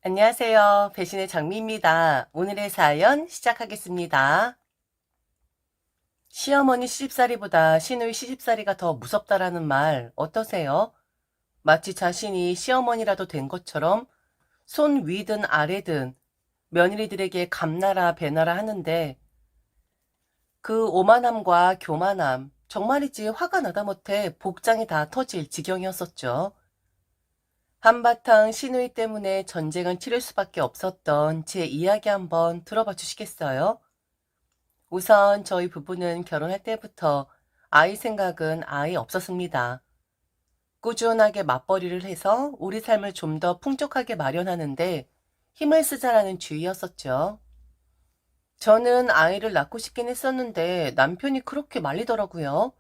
안녕하세요. 배신의 장미입니다. 오늘의 사연 시작하겠습니다. 시어머니 시집살이보다 시누이 시집살이가 더 무섭다라는 말 어떠세요? 마치 자신이 시어머니라도 된 것처럼 손 위든 아래든 며느리들에게 감나라 배나라 하는데 그 오만함과 교만함 정말이지 화가 나다 못해 복장이 다 터질 지경이었었죠. 한바탕 시누이 때문에 전쟁을 치를 수밖에 없었던 제 이야기 한번 들어봐 주시겠어요? 우선 저희 부부는 결혼할 때부터 아이 생각은 아예 없었습니다. 꾸준하게 맞벌이를 해서 우리 삶을 좀 더 풍족하게 마련하는데 힘을 쓰자라는 주의였었죠. 저는 아이를 낳고 싶긴 했었는데 남편이 그렇게 말리더라고요.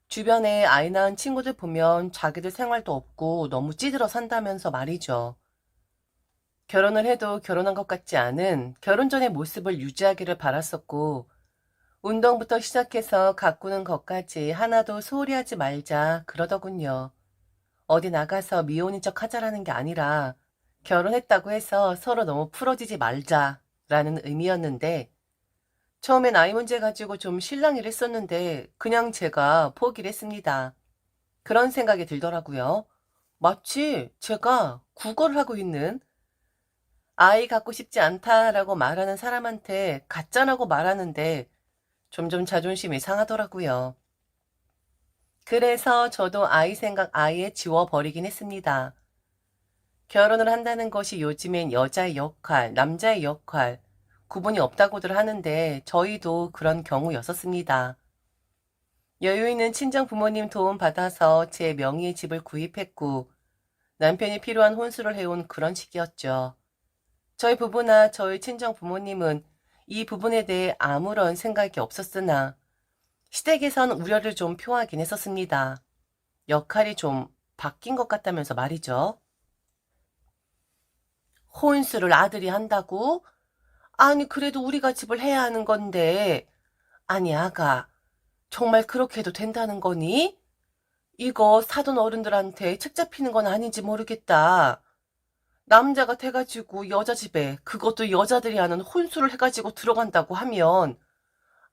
주변에 아이 낳은 친구들 보면 자기들 생활도 없고 너무 찌들어 산다면서 말이죠. 결혼을 해도 결혼한 것 같지 않은 결혼 전의 모습을 유지하기를 바랐었고, 운동부터 시작해서 가꾸는 것까지 하나도 소홀히 하지 말자 그러더군요. 어디 나가서 미혼인 척 하자라는 게 아니라 결혼했다고 해서 서로 너무 풀어지지 말자라는 의미였는데, 처음엔 아이 문제 가지고 좀 실랑이를 했었는데 그냥 제가 포기를 했습니다. 그런 생각이 들더라고요. 마치 제가 국어를 하고 있는 아이 갖고 싶지 않다라고 말하는 사람한테 가짜라고 말하는데 점점 자존심이 상하더라고요. 그래서 저도 아이 생각 아예 지워버리긴 했습니다. 결혼을 한다는 것이 요즘엔 여자의 역할, 남자의 역할, 구분이 없다고들 하는데 저희도 그런 경우였었습니다. 여유 있는 친정 부모님 도움 받아서 제 명의의 집을 구입했고 남편이 필요한 혼수를 해온 그런 시기였죠. 저희 부부나 저희 친정 부모님은 이 부분에 대해 아무런 생각이 없었으나 시댁에선 우려를 좀 표하긴 했었습니다. 역할이 좀 바뀐 것 같다면서 말이죠. 혼수를 아들이 한다고? 아니 그래도 우리가 집을 해야 하는 건데. 아니 아가, 정말 그렇게 해도 된다는 거니? 이거 사돈 어른들한테 책 잡히는 건 아닌지 모르겠다. 남자가 돼가지고 여자 집에 그것도 여자들이 하는 혼수를 해가지고 들어간다고 하면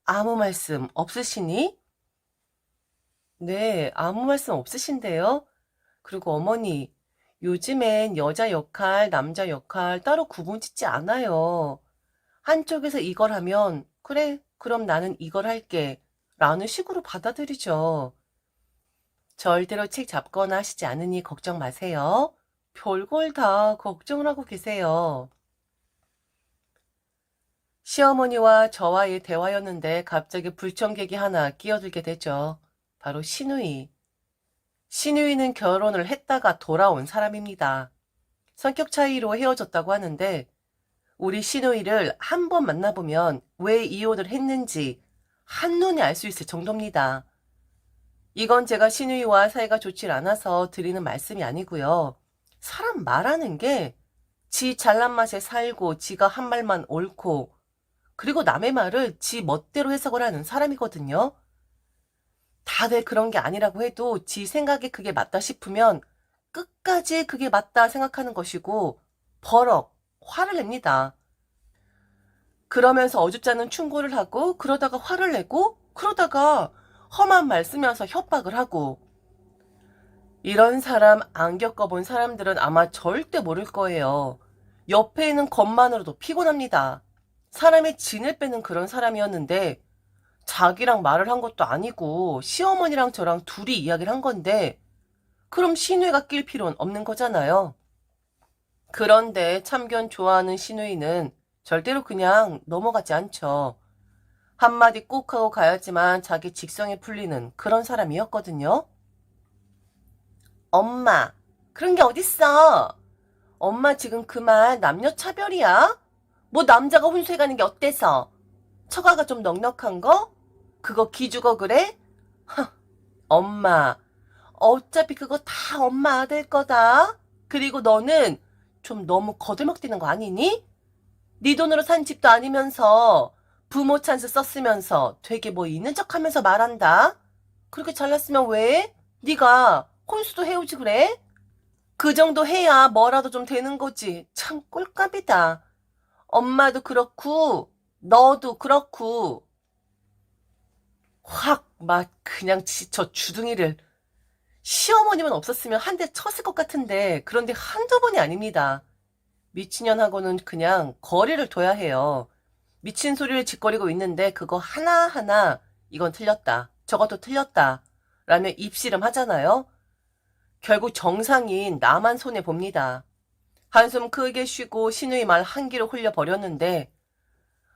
아무 말씀 없으시니? 네, 아무 말씀 없으신데요. 그리고 어머니, 요즘엔 여자 역할, 남자 역할 따로 구분 짓지 않아요. 한쪽에서 이걸 하면 그래, 그럼 나는 이걸 할게 라는 식으로 받아들이죠. 절대로 책 잡거나 하시지 않으니 걱정 마세요. 별걸 다 걱정을 하고 계세요. 시어머니와 저와의 대화였는데 갑자기 불청객이 하나 끼어들게 되죠. 바로 시누이. 시누이는 결혼을 했다가 돌아온 사람입니다. 성격 차이로 헤어졌다고 하는데 우리 시누이를 한 번 만나보면 왜 이혼을 했는지 한눈에 알 수 있을 정도입니다. 이건 제가 시누이와 사이가 좋질 않아서 드리는 말씀이 아니고요. 사람 말하는 게 지 잘난 맛에 살고 지가 한 말만 옳고 그리고 남의 말을 지 멋대로 해석을 하는 사람이거든요. 다들 그런 게 아니라고 해도 지 생각에 그게 맞다 싶으면 끝까지 그게 맞다 생각하는 것이고 버럭 화를 냅니다. 그러면서 어줍잖은 충고를 하고 그러다가 화를 내고 그러다가 험한 말 쓰면서 협박을 하고 이런 사람 안 겪어본 사람들은 아마 절대 모를 거예요. 옆에 있는 것만으로도 피곤합니다. 사람의 진을 빼는 그런 사람이었는데 자기랑 말을 한 것도 아니고 시어머니랑 저랑 둘이 이야기를 한 건데 그럼 시누이가 낄 필요는 없는 거잖아요. 그런데 참견 좋아하는 시누이는 절대로 그냥 넘어가지 않죠. 한마디 꼭 하고 가야지만 자기 직성이 풀리는 그런 사람이었거든요. 엄마, 그런 게 어딨어? 엄마 지금 그 말 남녀 차별이야? 뭐 남자가 혼수해가는 게 어때서? 처가가 좀 넉넉한 거? 그거 기죽어 그래? 엄마, 어차피 그거 다 엄마 아들 거다. 그리고 너는 좀 너무 거들먹대는 거 아니니? 네 돈으로 산 집도 아니면서 부모 찬스 썼으면서 되게 뭐 있는 척하면서 말한다. 그렇게 잘났으면 왜? 네가 혼수도 해오지 그래? 그 정도 해야 뭐라도 좀 되는 거지. 참 꼴값이다. 엄마도 그렇고 너도 그렇고. 확 막 그냥 저 주둥이를, 시어머니만 없었으면 한 대 쳤을 것 같은데 그런데 한두 번이 아닙니다. 미친년하고는 그냥 거리를 둬야 해요. 미친 소리를 짓거리고 있는데 그거 하나하나 이건 틀렸다, 저것도 틀렸다 라며 입씨름 하잖아요. 결국 정상인 나만 손해봅니다. 한숨 크게 쉬고 신우의 말 한 귀로 홀려버렸는데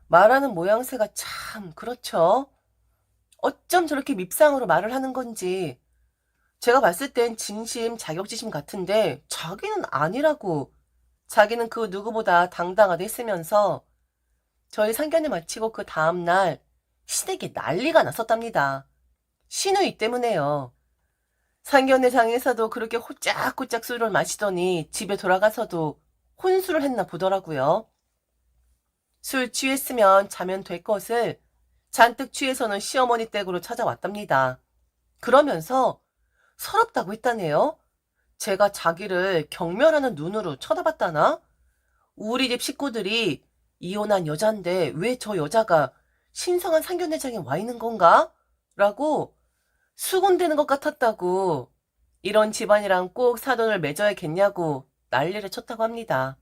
말하는 모양새가 참 그렇죠. 어쩜 저렇게 밉상으로 말을 하는 건지. 제가 봤을 땐 진심 자격지심 같은데 자기는 아니라고. 자기는 그 누구보다 당당하다 했으면서 저희 상견례 마치고 그 다음날 시댁에 난리가 났었답니다. 시누이 때문에요. 상견례장에서도 그렇게 호짝호짝 술을 마시더니 집에 돌아가서도 혼술을 했나 보더라고요. 술 취했으면 자면 될 것을 잔뜩 취해서는 시어머니 댁으로 찾아왔답니다. 그러면서 서럽다고 했다네요. 제가 자기를 경멸하는 눈으로 쳐다봤다나? 우리 집 식구들이 이혼한 여잔데 왜 저 여자가 신성한 상견례장에 와 있는 건가? 라고 수군대는 것 같았다고. 이런 집안이랑 꼭 사돈을 맺어야겠냐고 난리를 쳤다고 합니다.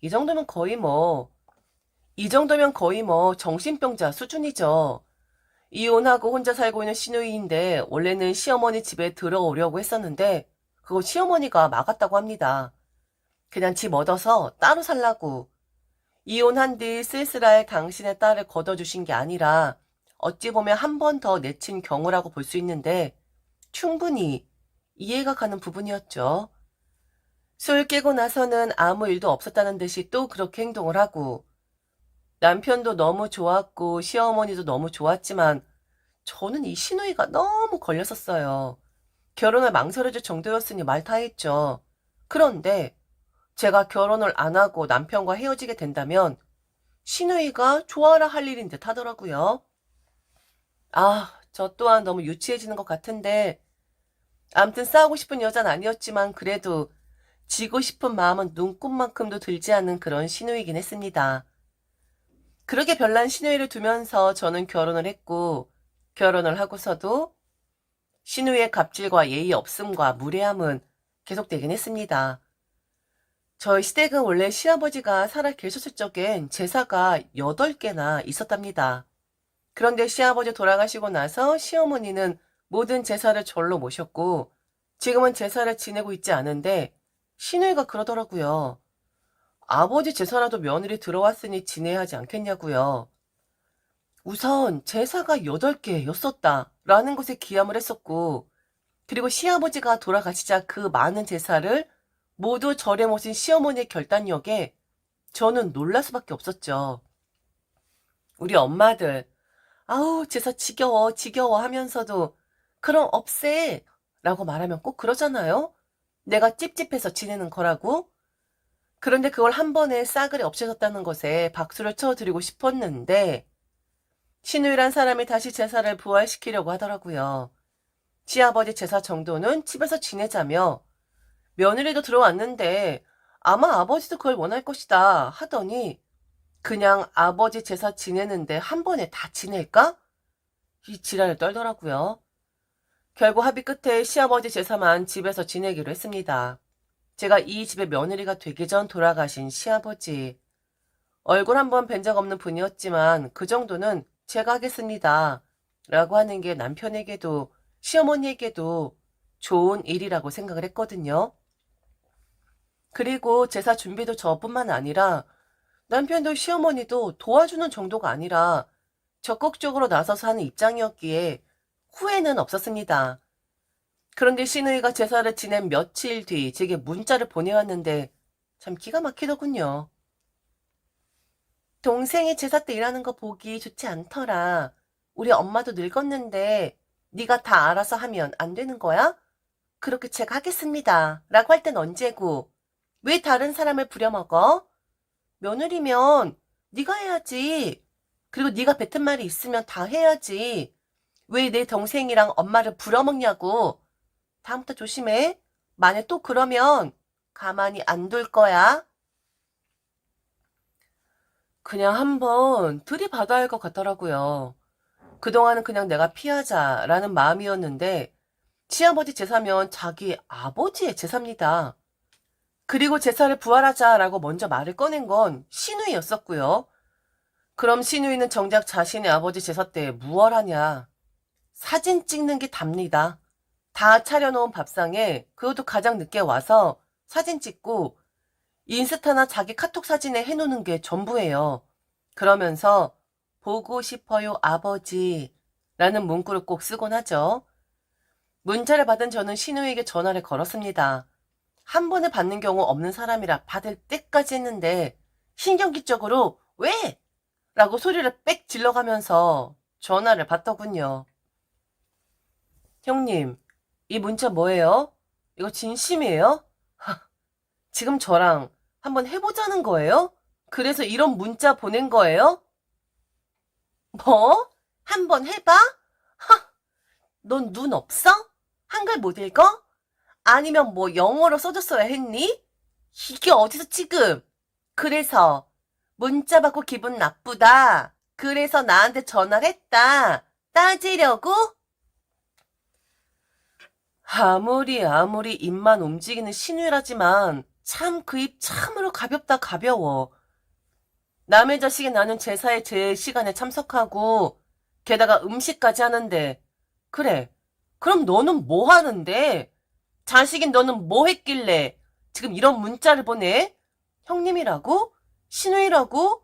이 정도면 거의 뭐, 이 정도면 거의 뭐 정신병자 수준이죠. 이혼하고 혼자 살고 있는 시누이인데 원래는 시어머니 집에 들어오려고 했었는데 그거 시어머니가 막았다고 합니다. 그냥 집 얻어서 따로 살라고. 이혼한 뒤 쓸쓸할 당신의 딸을 걷어주신 게 아니라 어찌 보면 한 번 더 내친 경우라고 볼 수 있는데 충분히 이해가 가는 부분이었죠. 술 깨고 나서는 아무 일도 없었다는 듯이 또 그렇게 행동을 하고, 남편도 너무 좋았고 시어머니도 너무 좋았지만 저는 이 시누이가 너무 걸렸었어요. 결혼을 망설여질 정도였으니 말 다 했죠. 그런데 제가 결혼을 안 하고 남편과 헤어지게 된다면 시누이가 좋아라 할 일인 듯 하더라고요. 아, 저 또한 너무 유치해지는 것 같은데 암튼 싸우고 싶은 여자는 아니었지만 그래도 지고 싶은 마음은 눈꼽만큼도 들지 않는 그런 시누이긴 했습니다. 그렇게 별난 시누이를 두면서 저는 결혼을 했고, 결혼을 하고서도 시누이의 갑질과 예의 없음과 무례함은 계속되긴 했습니다. 저희 시댁은 원래 시아버지가 살아 계셨을 적엔 제사가 8개나 있었답니다. 그런데 시아버지 돌아가시고 나서 시어머니는 모든 제사를 절로 모셨고 지금은 제사를 지내고 있지 않은데 시누이가 그러더라고요. 아버지 제사라도 며느리 들어왔으니 지내야 하지 않겠냐고요. 우선 제사가 8개였었다라는 것에 기함을 했었고, 그리고 시아버지가 돌아가시자 그 많은 제사를 모두 절에 모신 시어머니의 결단력에 저는 놀랄 수밖에 없었죠. 우리 엄마들 아우 제사 지겨워 지겨워 하면서도 그럼 없애 라고 말하면 꼭 그러잖아요. 내가 찝찝해서 지내는 거라고. 그런데 그걸 한 번에 싸그리 없애졌다는 것에 박수를 쳐드리고 싶었는데 신우이란 사람이 다시 제사를 부활시키려고 하더라고요. 시아버지 제사 정도는 집에서 지내자며 며느리도 들어왔는데 아마 아버지도 그걸 원할 것이다 하더니 그냥 아버지 제사 지내는데 한 번에 다 지낼까? 이 지랄을 떨더라고요. 결국 합의 끝에 시아버지 제사만 집에서 지내기로 했습니다. 제가 이 집의 며느리가 되기 전 돌아가신 시아버지. 얼굴 한 번 뵌 적 없는 분이었지만 그 정도는 제가 하겠습니다. 라고 하는 게 남편에게도 시어머니에게도 좋은 일이라고 생각을 했거든요. 그리고 제사 준비도 저뿐만 아니라 남편도 시어머니도 도와주는 정도가 아니라 적극적으로 나서서 하는 입장이었기에 후회는 없었습니다. 그런데 시누이가 제사를 지낸 며칠 뒤 제게 문자를 보내왔는데 참 기가 막히더군요. 동생이 제사 때 일하는 거 보기 좋지 않더라. 우리 엄마도 늙었는데 네가 다 알아서 하면 안 되는 거야? 그렇게 제가 하겠습니다. 라고 할 땐 언제고. 왜 다른 사람을 부려먹어? 며느리면 네가 해야지. 그리고 네가 뱉은 말이 있으면 다 해야지. 왜 내 동생이랑 엄마를 부려먹냐고. 다음부터 조심해. 만약 또 그러면 가만히 안 둘 거야. 그냥 한번 들이받아야 할 것 같더라고요. 그동안은 그냥 내가 피하자라는 마음이었는데 시아버지 제사면 자기 아버지의 제사입니다. 그리고 제사를 부활하자라고 먼저 말을 꺼낸 건 시누이였었고요. 그럼 시누이는 정작 자신의 아버지 제사 때 무얼 하냐. 사진 찍는 게 답니다. 다 차려놓은 밥상에 그것도 가장 늦게 와서 사진 찍고 인스타나 자기 카톡 사진에 해놓는 게 전부예요. 그러면서 보고 싶어요 아버지 라는 문구를 꼭 쓰곤 하죠. 문자를 받은 저는 신우에게 전화를 걸었습니다. 한 번에 받는 경우 없는 사람이라 받을 때까지 했는데 신경기적으로 왜? 라고 소리를 빽 질러가면서 전화를 받더군요. 형님, 이 문자 뭐예요? 이거 진심이에요? 지금 저랑 한번 해보자는 거예요? 그래서 이런 문자 보낸 거예요? 뭐? 한번 해봐? 하, 넌 눈 없어? 한글 못 읽어? 아니면 뭐 영어로 써줬어야 했니? 이게 어디서 지금? 그래서 문자 받고 기분 나쁘다. 그래서 나한테 전화를 했다. 따지려고? 아무리 입만 움직이는 신유라지만 참 그 입 참으로 가볍다 가벼워. 남의 자식이 나는 제사에 제 시간에 참석하고 게다가 음식까지 하는데 그래 그럼 너는 뭐 하는데? 자식인 너는 뭐 했길래 지금 이런 문자를 보내? 형님이라고? 시누이라고?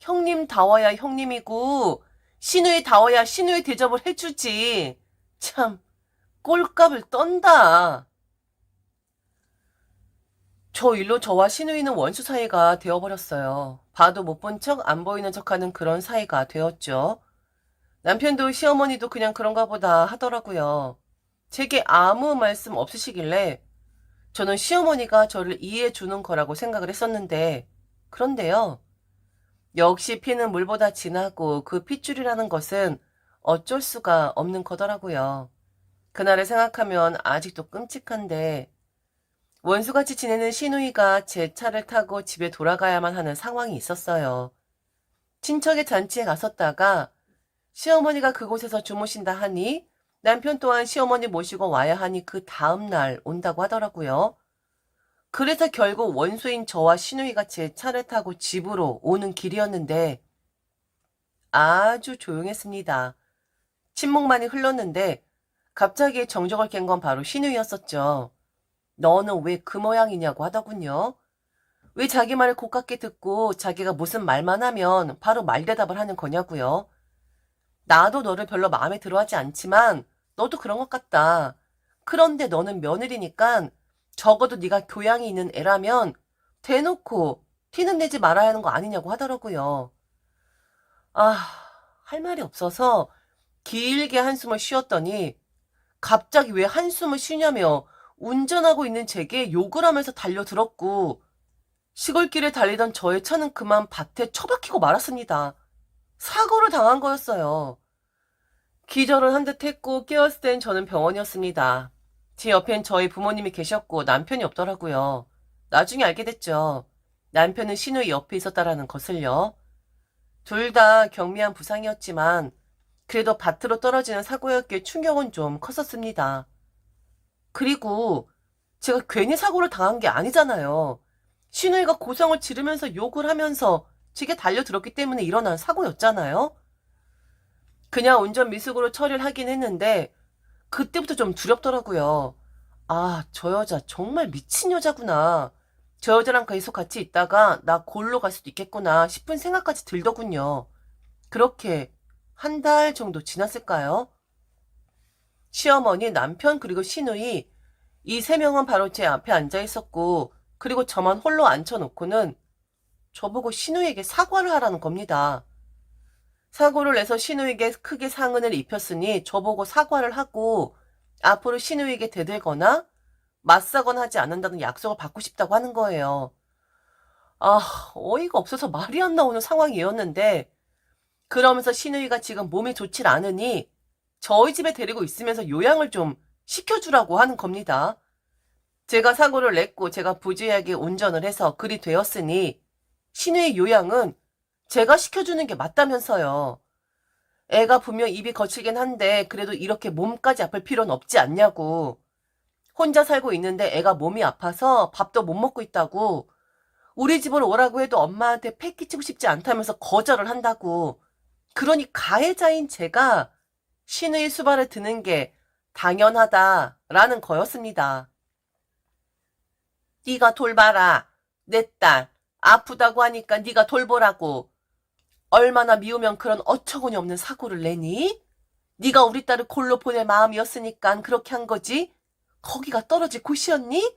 형님다워야 형님이고 시누이다워야 시누이 대접을 해주지. 참 꼴값을 떤다. 저 일로 저와 시누이는 원수 사이가 되어버렸어요. 봐도 못 본 척 안 보이는 척하는 그런 사이가 되었죠. 남편도 시어머니도 그냥 그런가 보다 하더라고요. 제게 아무 말씀 없으시길래 저는 시어머니가 저를 이해해 주는 거라고 생각을 했었는데 그런데요. 역시 피는 물보다 진하고 그 핏줄이라는 것은 어쩔 수가 없는 거더라고요. 그날을 생각하면 아직도 끔찍한데 원수같이 지내는 시누이가 제 차를 타고 집에 돌아가야만 하는 상황이 있었어요. 친척의 잔치에 갔었다가 시어머니가 그곳에서 주무신다 하니 남편 또한 시어머니 모시고 와야 하니 그 다음날 온다고 하더라고요. 그래서 결국 원수인 저와 시누이가 제 차를 타고 집으로 오는 길이었는데 아주 조용했습니다. 침묵만이 흘렀는데 갑자기 정적을 깬 건 바로 시누이였었죠. 너는 왜 그 모양이냐고 하더군요. 왜 자기 말을 고깝게 듣고 자기가 무슨 말만 하면 바로 말대답을 하는 거냐고요. 나도 너를 별로 마음에 들어하지 않지만 너도 그런 것 같다. 그런데 너는 며느리니까 적어도 네가 교양이 있는 애라면 대놓고 티는 내지 말아야 하는 거 아니냐고 하더라고요. 아, 할 말이 없어서 길게 한숨을 쉬었더니 갑자기 왜 한숨을 쉬냐며 운전하고 있는 제게 욕을 하면서 달려들었고 시골길에 달리던 저의 차는 그만 밭에 처박히고 말았습니다. 사고를 당한 거였어요. 기절을 한 듯 했고 깨었을 땐 저는 병원이었습니다. 제 옆엔 저희 부모님이 계셨고 남편이 없더라고요. 나중에 알게 됐죠. 남편은 시누이 옆에 있었다라는 것을요. 둘 다 경미한 부상이었지만 그래도 밭으로 떨어지는 사고였기에 충격은 좀 컸었습니다. 그리고 제가 괜히 사고를 당한 게 아니잖아요. 시누이가 고성을 지르면서 욕을 하면서 제게 달려들었기 때문에 일어난 사고였잖아요. 그냥 운전 미숙으로 처리를 하긴 했는데 그때부터 좀 두렵더라고요. 아, 저 여자 정말 미친 여자구나. 저 여자랑 계속 같이 있다가 나 골로 갈 수도 있겠구나 싶은 생각까지 들더군요. 그렇게 한 달 정도 지났을까요? 시어머니, 남편, 그리고 시누이 이 세 명은 바로 제 앞에 앉아 있었고 그리고 저만 홀로 앉혀놓고는 저보고 시누이에게 사과를 하라는 겁니다. 사고를 내서 시누이에게 크게 상흔을 입혔으니 저보고 사과를 하고 앞으로 시누이에게 대들거나 맞서거나 하지 않는다는 약속을 받고 싶다고 하는 거예요. 아, 어이가 없어서 말이 안 나오는 상황이었는데 그러면서 시누이가 지금 몸이 좋질 않으니 저희 집에 데리고 있으면서 요양을 좀 시켜주라고 하는 겁니다. 제가 사고를 냈고 제가 부주의하게 운전을 해서 그리 되었으니 신우의 요양은 제가 시켜주는 게 맞다면서요. 애가 분명 입이 거칠긴 한데 그래도 이렇게 몸까지 아플 필요는 없지 않냐고. 혼자 살고 있는데 애가 몸이 아파서 밥도 못 먹고 있다고. 우리 집으로 오라고 해도 엄마한테 패 끼치고 싶지 않다면서 거절을 한다고. 그러니 가해자인 제가 신우의 수발을 드는 게 당연하다라는 거였습니다. 네가 돌봐라. 내 딸 아프다고 하니까 네가 돌보라고. 얼마나 미우면 그런 어처구니 없는 사고를 내니? 네가 우리 딸을 골로 보낼 마음이었으니까 그렇게 한 거지? 거기가 떨어질 곳이었니?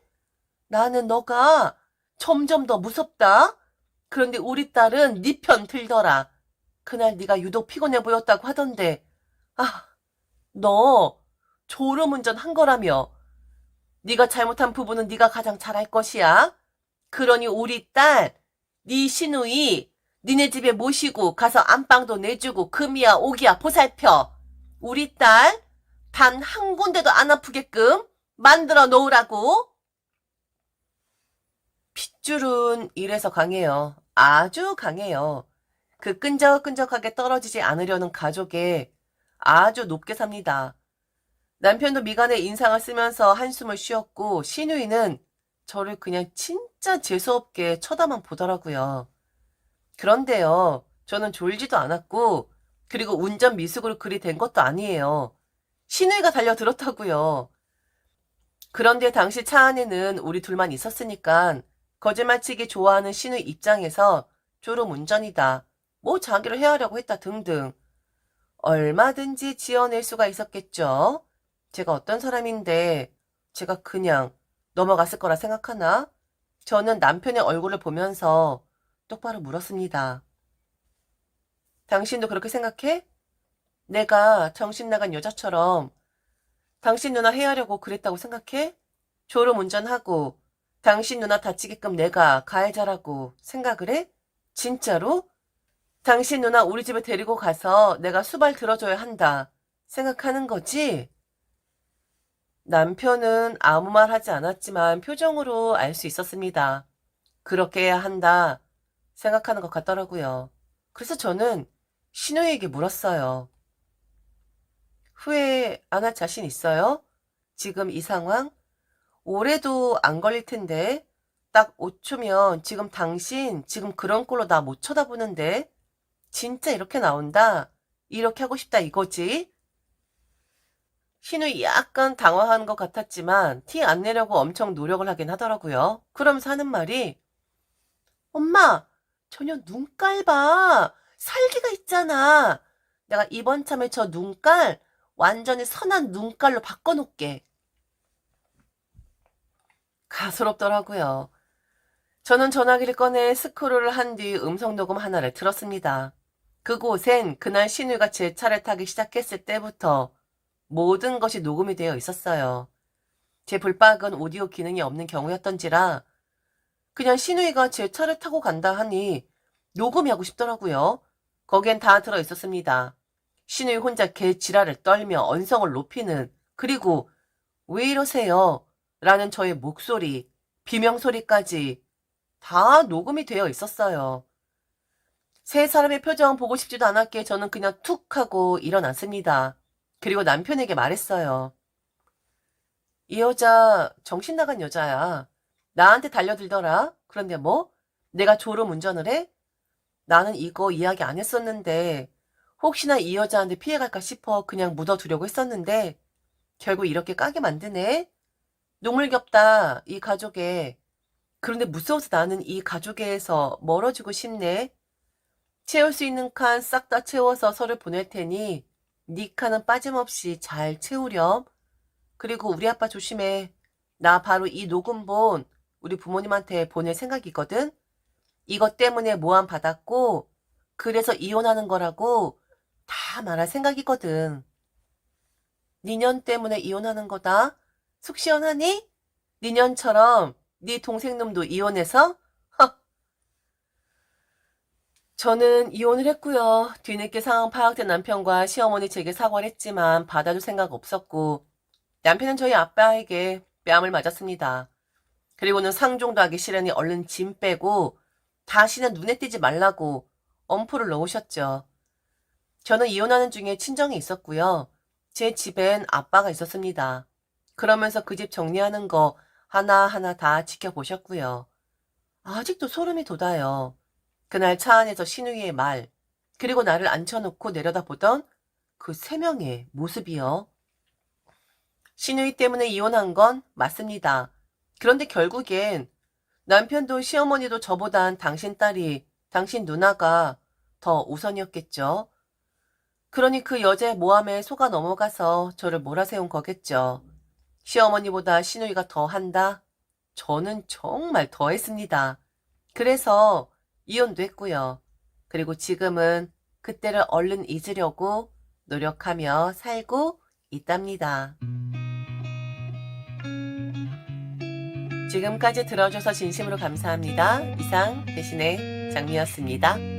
나는 너가 점점 더 무섭다. 그런데 우리 딸은 네 편 들더라. 그날 네가 유독 피곤해 보였다고 하던데. 아, 너 졸음운전 한 거라며. 네가 잘못한 부분은 네가 가장 잘할 것이야. 그러니 우리 딸, 네 시누이 니네 집에 모시고 가서 안방도 내주고 금이야 오기야 보살펴. 우리 딸 단 한 군데도 안 아프게끔 만들어 놓으라고. 핏줄은 이래서 강해요. 아주 강해요. 그 끈적끈적하게 떨어지지 않으려는 가족에 아주 높게 삽니다. 남편도 미간에 인상을 쓰면서 한숨을 쉬었고 시누이는 저를 그냥 진짜 재수없게 쳐다만 보더라고요. 그런데요, 저는 졸지도 않았고 그리고 운전 미숙으로 그리 된 것도 아니에요. 시누이가 달려들었다고요. 그런데 당시 차 안에는 우리 둘만 있었으니까 거짓말치기 좋아하는 시누이 입장에서 졸음운전이다. 뭐 자기를 해하려고 했다 등등. 얼마든지 지어낼 수가 있었겠죠. 제가 어떤 사람인데 제가 그냥 넘어갔을 거라 생각하나? 저는 남편의 얼굴을 보면서 똑바로 물었습니다. 당신도 그렇게 생각해? 내가 정신 나간 여자처럼 당신 누나 해하려고 그랬다고 생각해? 졸음운전하고 당신 누나 다치게끔 내가 가해자라고 생각을 해? 진짜로? 당신 누나 우리 집에 데리고 가서 내가 수발 들어줘야 한다 생각하는 거지? 남편은 아무 말 하지 않았지만 표정으로 알 수 있었습니다. 그렇게 해야 한다 생각하는 것 같더라고요. 그래서 저는 신우에게 물었어요. 후회 안 할 자신 있어요? 지금 이 상황? 올해도 안 걸릴 텐데. 딱 5초면 지금 당신 지금 그런 꼴로 나 못 쳐다보는데. 진짜 이렇게 나온다. 이렇게 하고 싶다 이거지? 신우이 약간 당황한 것 같았지만 티 안 내려고 엄청 노력을 하긴 하더라고요. 그러면서 하는 말이 엄마 전혀 눈깔 봐. 살기가 있잖아. 내가 이번 참에 저 눈깔 완전히 선한 눈깔로 바꿔놓게. 가소롭더라고요. 저는 전화기를 꺼내 스크롤을 한 뒤 음성 녹음 하나를 들었습니다. 그곳엔 그날 신우가 제 차를 타기 시작했을 때부터 모든 것이 녹음이 되어 있었어요. 제 불박은 오디오 기능이 없는 경우였던지라 그냥 신우이가 제 차를 타고 간다 하니 녹음이 하고 싶더라고요. 거기엔 다 들어 있었습니다. 신우이 혼자 개 지랄을 떨며 언성을 높이는 그리고 왜 이러세요? 라는 저의 목소리, 비명소리까지 다 녹음이 되어 있었어요. 세 사람의 표정 보고 싶지도 않았기에 저는 그냥 툭 하고 일어났습니다. 그리고 남편에게 말했어요. 이 여자 정신 나간 여자야. 나한테 달려들더라. 그런데 뭐? 내가 졸음 운전을 해? 나는 이거 이야기 안 했었는데 혹시나 이 여자한테 피해갈까 싶어 그냥 묻어두려고 했었는데 결국 이렇게 까게 만드네. 눈물겹다 이 가족에. 그런데 무서워서 나는 이 가족에서 멀어지고 싶네. 채울 수 있는 칸 싹 다 채워서 서를 보낼 테니 네 칸은 빠짐없이 잘 채우렴. 그리고 우리 아빠 조심해. 나 바로 이 녹음본 우리 부모님한테 보낼 생각이거든. 이것 때문에 모함 받았고 그래서 이혼하는 거라고 다 말할 생각이거든. 니년 때문에 이혼하는 거다. 속 시원하니? 니년처럼 네 동생놈도 이혼해서? 허. 저는 이혼을 했고요. 뒤늦게 상황 파악된 남편과 시어머니 제게 사과를 했지만 받아줄 생각 없었고 남편은 저희 아빠에게 뺨을 맞았습니다. 그리고는 상종도 하기 싫으니 얼른 짐 빼고 다시는 눈에 띄지 말라고 엄포를 넣으셨죠. 저는 이혼하는 중에 친정이 있었고요. 제 집엔 아빠가 있었습니다. 그러면서 그 집 정리하는 거 하나하나 다 지켜보셨고요. 아직도 소름이 돋아요. 그날 차 안에서 신우이의 말, 그리고 나를 앉혀놓고 내려다보던 그 세 명의 모습이요. 신우이 때문에 이혼한 건 맞습니다. 그런데 결국엔 남편도 시어머니도 저보단 당신 딸이, 당신 누나가 더 우선이었겠죠. 그러니 그 여자의 모함에 속아 넘어가서 저를 몰아세운 거겠죠. 시어머니보다 시누이가 더 한다? 저는 정말 더 했습니다. 그래서 이혼도 했고요. 그리고 지금은 그때를 얼른 잊으려고 노력하며 살고 있답니다. 지금까지 들어줘서 진심으로 감사합니다. 이상 대신의 장미였습니다.